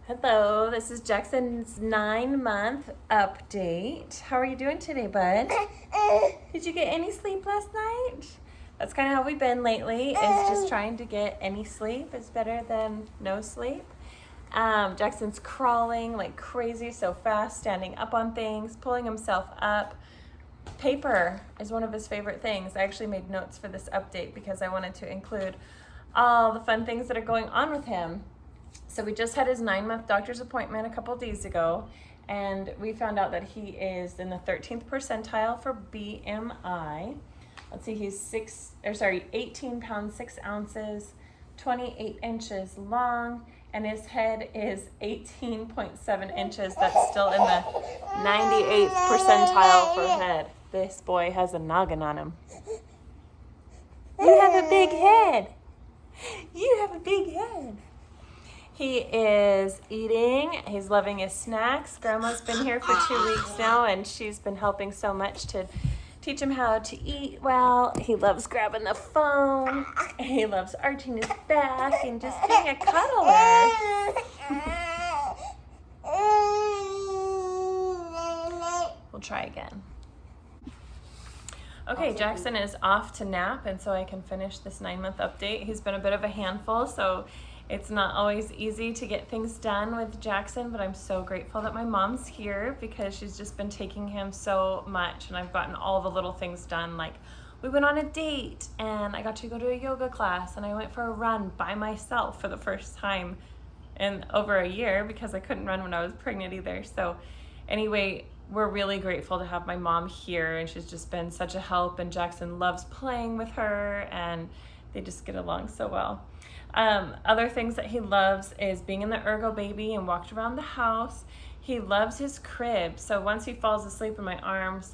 Hello, this is Jackson's 9-month update. How are you doing today, bud? Did you get any sleep last night? That's kind of how we've been lately, is just trying to get any sleep. It's better than no sleep. Jackson's crawling like crazy, so fast, standing up on things, pulling himself up. Paper is one of his favorite things. I actually made notes for this update because I wanted to include all the fun things that are going on with him. So we just had his 9-month doctor's appointment a couple days ago, and we found out that he is in the 13th percentile for BMI. Let's see, he's 18 pounds, 6 ounces, 28 inches long, and his head is 18.7 inches. That's still in the 98th percentile for head. This boy has a noggin on him. You have a big head. You have a big head. He is eating. He's loving his snacks. Grandma's been here for 2 weeks now, and she's been helping so much to teach him how to eat well. He loves grabbing the phone. He loves arching his back and just being a cuddler. We'll try again. Okay, Jackson is off to nap, and so I can finish this 9-month update. He's been a bit of a handful, so it's not always easy to get things done with Jackson, but I'm so grateful that my mom's here because she's just been taking him so much, and I've gotten all the little things done. Like, we went on a date, and I got to go to a yoga class, and I went for a run by myself for the first time in over a year because I couldn't run when I was pregnant either. So anyway, we're really grateful to have my mom here, and she's just been such a help, and Jackson loves playing with her, and they just get along so well. Other things that he loves is being in the Ergo Baby and walked around the house. He loves his crib, so once he falls asleep in my arms,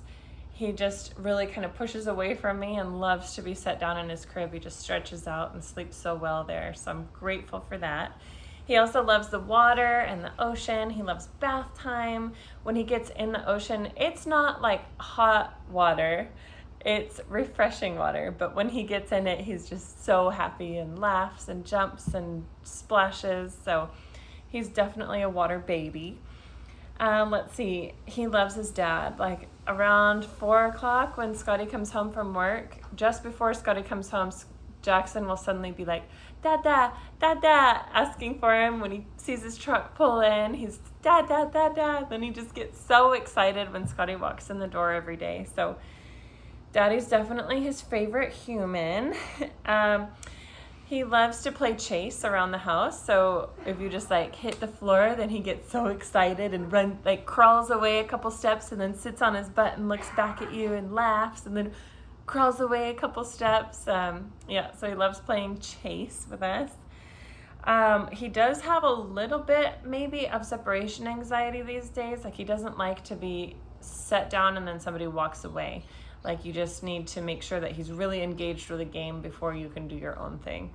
he just really kind of pushes away from me and loves to be set down in his crib. He just stretches out and sleeps so well there, so I'm grateful for that. He also loves the water and the ocean. He loves bath time. When he gets in the ocean, it's not like hot water. It's refreshing water, but when he gets in it, he's just so happy and laughs and jumps and splashes. So he's definitely a water baby. Let's see, he loves his dad. Like around 4 o'clock when Scotty comes home from work, just before Scotty comes home, Jackson will suddenly be like, Dada, Dada, asking for him. When he sees his truck pull in, he's Dada, Dada. Then he just gets so excited when Scotty walks in the door every day. So Daddy's definitely his favorite human. He loves to play chase around the house. So if you just like hit the floor, then he gets so excited and crawls away a couple steps and then sits on his butt and looks back at you and laughs and then crawls away a couple steps. So he loves playing chase with us. He does have a little bit maybe of separation anxiety these days. Like he doesn't like to be set down and then somebody walks away. Like you just need to make sure that he's really engaged with the game before you can do your own thing.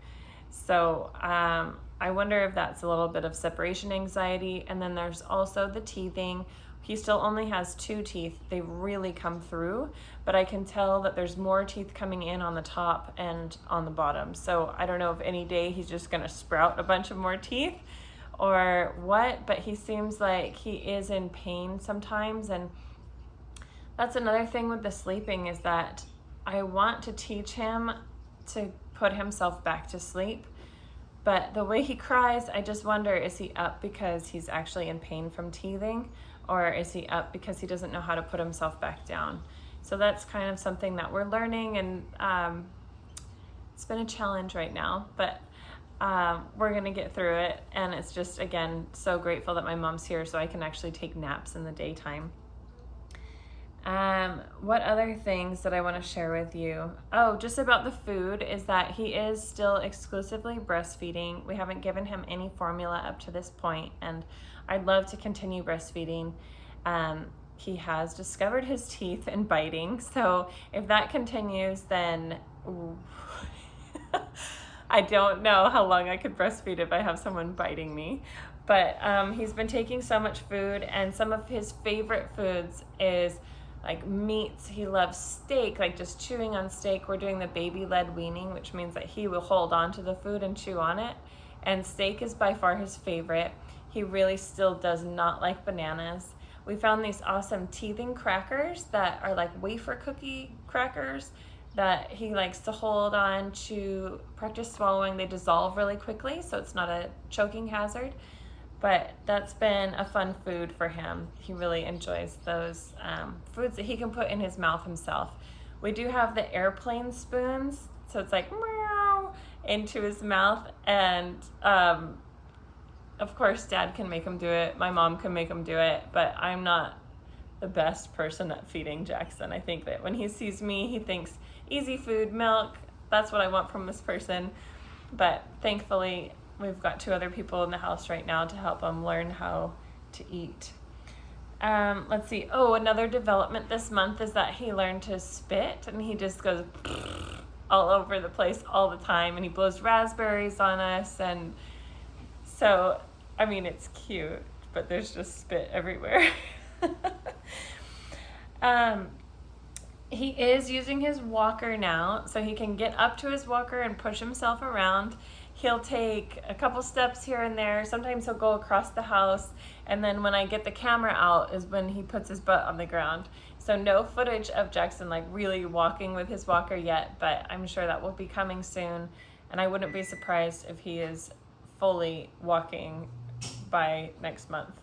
So I wonder if that's a little bit of separation anxiety. And then there's also the teething. He still only has 2 teeth. They really come through, but I can tell that there's more teeth coming in on the top and on the bottom. So I don't know if any day he's just gonna sprout a bunch of more teeth or what, but he seems like he is in pain sometimes. And that's another thing with the sleeping is that I want to teach him to put himself back to sleep. But the way he cries, I just wonder, is he up because he's actually in pain from teething? Or is he up because he doesn't know how to put himself back down? So that's kind of something that we're learning, and it's been a challenge right now, but we're gonna get through it. And it's just, again, so grateful that my mom's here so I can actually take naps in the daytime. What other things that I want to share with you? Oh, just about the food is that he is still exclusively breastfeeding. We haven't given him any formula up to this point, and I'd love to continue breastfeeding. He has discovered his teeth in biting, so if that continues, then I don't know how long I could breastfeed if I have someone biting me. But he's been taking so much food, and some of his favorite foods is like meats. He loves steak, like just chewing on steak. We're doing the baby-led weaning, which means that he will hold on to the food and chew on it. And steak is by far his favorite. he really still does not like bananas. We found these awesome teething crackers that are like wafer cookie crackers that he likes to hold on to practice swallowing. They dissolve really quickly, so it's not a choking hazard. But that's been a fun food for him. He really enjoys those foods that he can put in his mouth himself. We do have the airplane spoons, so it's like meow into his mouth, and of course Dad can make him do it, my mom can make him do it, but I'm not the best person at feeding Jackson. I think that when he sees me, he thinks easy food, milk, that's what I want from this person. But thankfully, we've got 2 other people in the house right now to help him learn how to eat. Let's see. Oh, another development this month is that he learned to spit, and he just goes all over the place all the time, and he blows raspberries on us. And so, I mean, it's cute, but there's just spit everywhere. He is using his walker now, so he can get up to his walker and push himself around. He'll take a couple steps here and there. Sometimes he'll go across the house, and then when I get the camera out is when he puts his butt on the ground. So no footage of Jackson like really walking with his walker yet, but I'm sure that will be coming soon, and I wouldn't be surprised if he is fully walking by next month.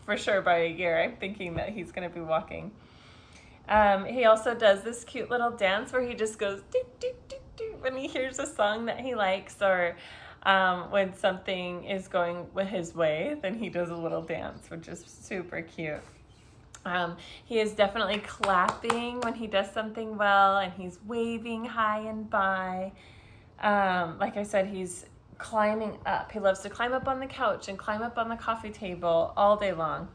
For sure by a year, I'm thinking that he's going to be walking. He also does this cute little dance where he just goes doo, doo, doo, doo, when he hears a song that he likes, or when something is going with his way, then he does a little dance, which is super cute. He is definitely clapping when he does something well, and he's waving high and by. Like I said, he's climbing up. He loves to climb up on the couch and climb up on the coffee table all day long.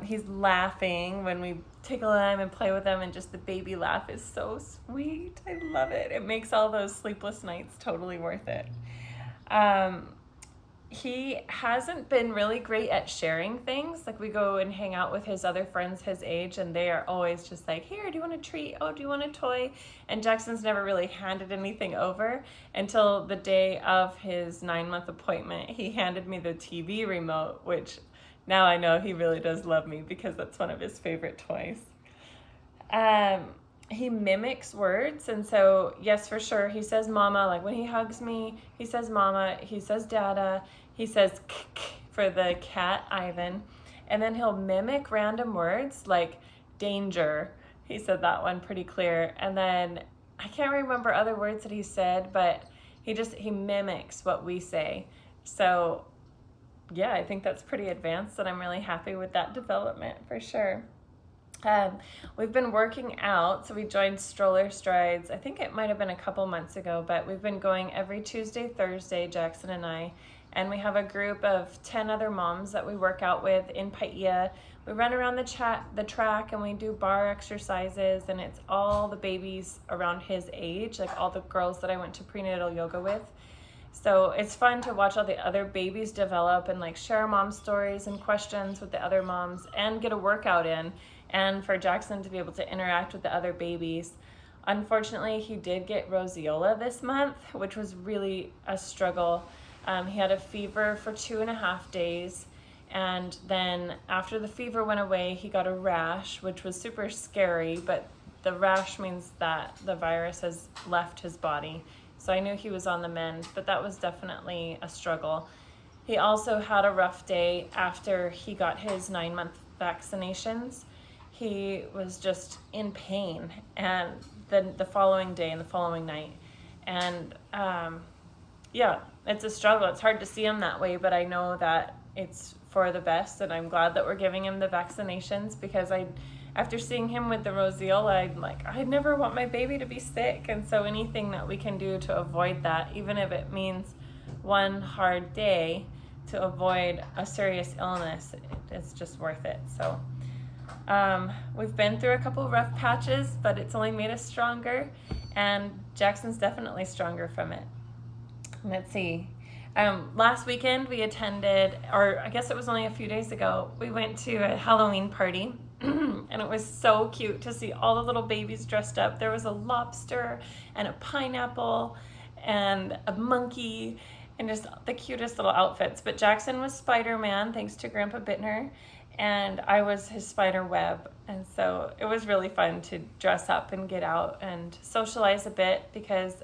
He's laughing when we tickle him and play with him, and just the baby laugh is so sweet. I love it. It makes all those sleepless nights totally worth it. He hasn't been really great at sharing things. Like, we go and hang out with his other friends his age, and they are always just like, here, do you want a treat? Oh, do you want a toy? And Jackson's never really handed anything over until the day of his 9-month appointment. He handed me the TV remote, which now I know he really does love me because that's one of his favorite toys. He mimics words, and so yes, for sure, he says mama. Like when he hugs me, he says mama, he says dada, he says k for the cat Ivan, and then he'll mimic random words like danger. He said that one pretty clear, and then I can't remember other words that he said, but he mimics what we say. So yeah, I think that's pretty advanced, and I'm really happy with that development for sure. We've been working out, so we joined Stroller Strides. I think it might have been a couple months ago, but we've been going every Tuesday, Thursday, Jackson and I, and we have a group of 10 other moms that we work out with in Paia. We run around the track, and we do bar exercises, and it's all the babies around his age, like all the girls that I went to prenatal yoga with. So it's fun to watch all the other babies develop and like share mom stories and questions with the other moms and get a workout in, and for Jackson to be able to interact with the other babies. Unfortunately, he did get roseola this month, which was really a struggle. He had a fever for 2.5 days, and then after the fever went away, he got a rash, which was super scary, but the rash means that the virus has left his body. So I knew he was on the mend, but that was definitely a struggle. He also had a rough day after he got his 9-month vaccinations. He was just in pain, and then the following day and the following night. And yeah, it's a struggle. It's hard to see him that way, but I know that it's for the best, and I'm glad that we're giving him the vaccinations, because after seeing him with the roseola, I'm like, I never want my baby to be sick. And so anything that we can do to avoid that, even if it means one hard day to avoid a serious illness, it's just worth it. So we've been through a couple rough patches, but it's only made us stronger, and Jackson's definitely stronger from it. Let's see. Last weekend we attended, or I guess it was only a few days ago, we went to a Halloween party. And it was so cute to see all the little babies dressed up. There was a lobster and a pineapple and a monkey, and just the cutest little outfits. But Jackson was Spider-Man, thanks to Grandpa Bittner, and I was his spider web. And so it was really fun to dress up and get out and socialize a bit, because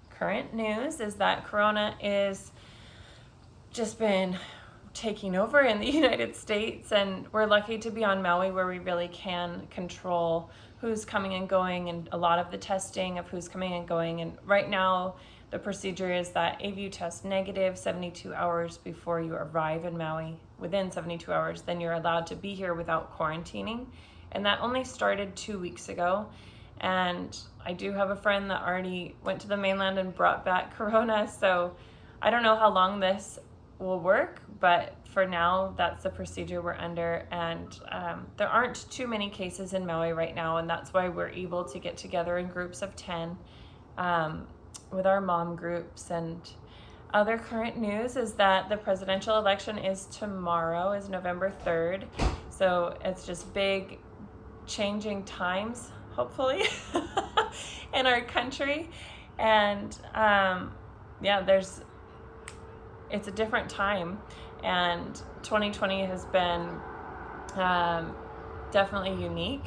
current news is that Corona is just been taking over in the United States, and we're lucky to be on Maui where we really can control who's coming and going and a lot of the testing of who's coming and going. And right now the procedure is that if you test negative 72 hours before you arrive in Maui, within 72 hours, then you're allowed to be here without quarantining. And that only started 2 weeks ago. And I do have a friend that already went to the mainland and brought back Corona. So I don't know how long this will work, but for now, that's the procedure we're under. And there aren't too many cases in Maui right now, and that's why we're able to get together in groups of 10 with our mom groups. And other current news is that the presidential election is tomorrow, is November 3rd. So it's just big changing times, hopefully, in our country. And it's a different time, and 2020 has been definitely unique.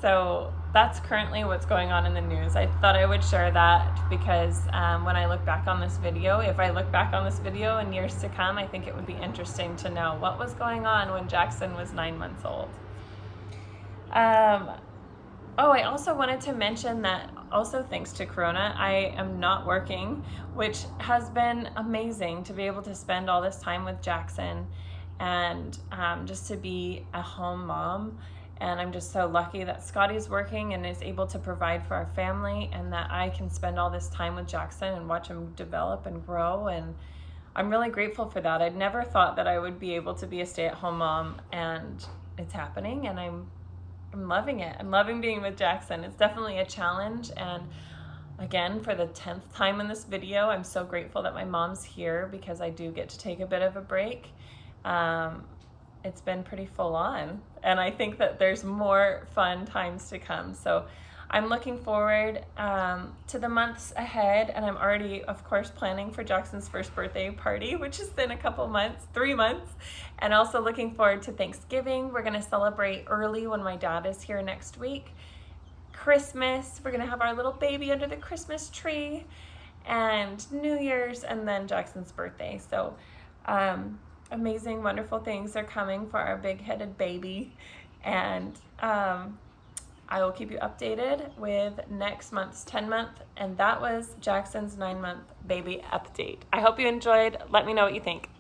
So that's currently what's going on in the news. I thought I would share that because when I look back on this video, if I look back on this video in years to come, I think it would be interesting to know what was going on when Jackson was 9 months old. I also wanted to mention that also thanks to Corona, I am not working, which has been amazing to be able to spend all this time with Jackson and just to be a home mom. And I'm just so lucky that Scotty's working and is able to provide for our family, and that I can spend all this time with Jackson and watch him develop and grow. And I'm really grateful for that. I'd never thought that I would be able to be a stay-at-home mom, and it's happening, and I'm loving it. I'm loving being with Jackson. It's definitely a challenge, and again, for the 10th time in this video, I'm so grateful that my mom's here because I do get to take a bit of a break. It's been pretty full on, and I think that there's more fun times to come. So I'm looking forward to the months ahead, and I'm already, of course, planning for Jackson's first birthday party, which is in a couple months, 3 months, and also looking forward to Thanksgiving. We're gonna celebrate early when my dad is here next week. Christmas, we're gonna have our little baby under the Christmas tree, and New Year's, and then Jackson's birthday. So amazing, wonderful things are coming for our big-headed baby, and I will keep you updated with next month's 10-month, and that was Jackson's 9-month baby update. I hope you enjoyed. Let me know what you think.